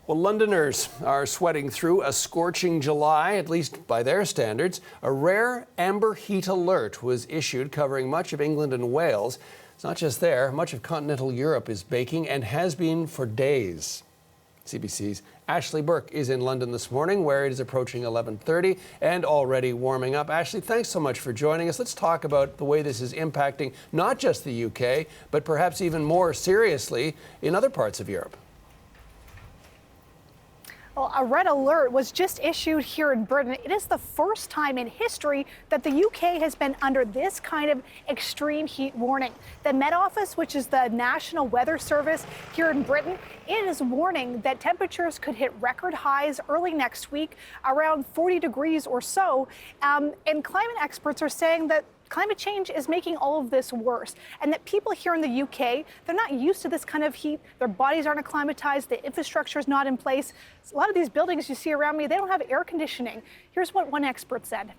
Well, Londoners are sweating through a scorching July, at least by their standards. A rare amber heat alert was issued covering much of England and Wales. It's not just there. Much of continental Europe is baking and has been for days. CBC's Ashley Burke is in London this morning, where it is approaching 11:30 and already warming up. Ashley, thanks so much for joining us. Let's talk about the way this is impacting not just the UK, but perhaps even more seriously in other parts of Europe. Well, a red alert was just issued here in Britain. It is the first time in history that the UK has been under this kind of extreme heat warning. The Met Office, which is the National Weather Service here in Britain, it is warning that temperatures could hit record highs early next week, around 40 degrees or so. And climate experts are saying that climate change is making all of this worse, and that people here in the UK, they're not used to this kind of heat. Their bodies aren't acclimatized. The infrastructure is not in place. A lot of these buildings you see around me, they don't have air conditioning. Here's what one expert said.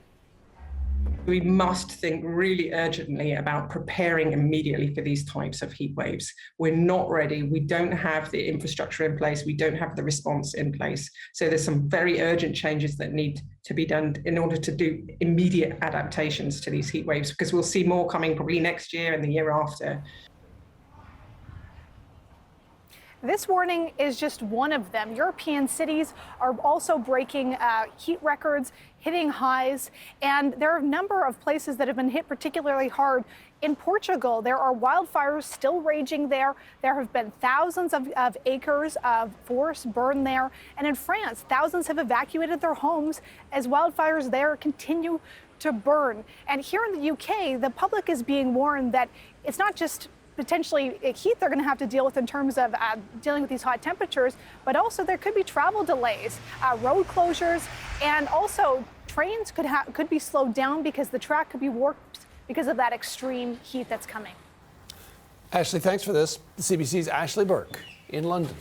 We must think really urgently about preparing immediately for these types of heat waves. We're not ready. We don't have the infrastructure in place. We don't have the response in place. So there's some very urgent changes that need to be done in order to do immediate adaptations to these heat waves, because we'll see more coming probably next year and the year after. This warning is just one of them. European cities are also breaking heat records, hitting highs, and there are a number of places that have been hit particularly hard. In Portugal, there are wildfires still raging there. There have been thousands of acres of forest burned there. And in France, thousands have evacuated their homes as wildfires there continue to burn. And here in the UK, the public is being warned that it's not just potentially heat they're going to have to deal with in terms of dealing with these hot temperatures, but also there could be travel delays, road closures, and also trains could be slowed down because the track could be warped because of that extreme heat that's coming. Ashley, thanks for this. The CBC's Ashley Burke in London.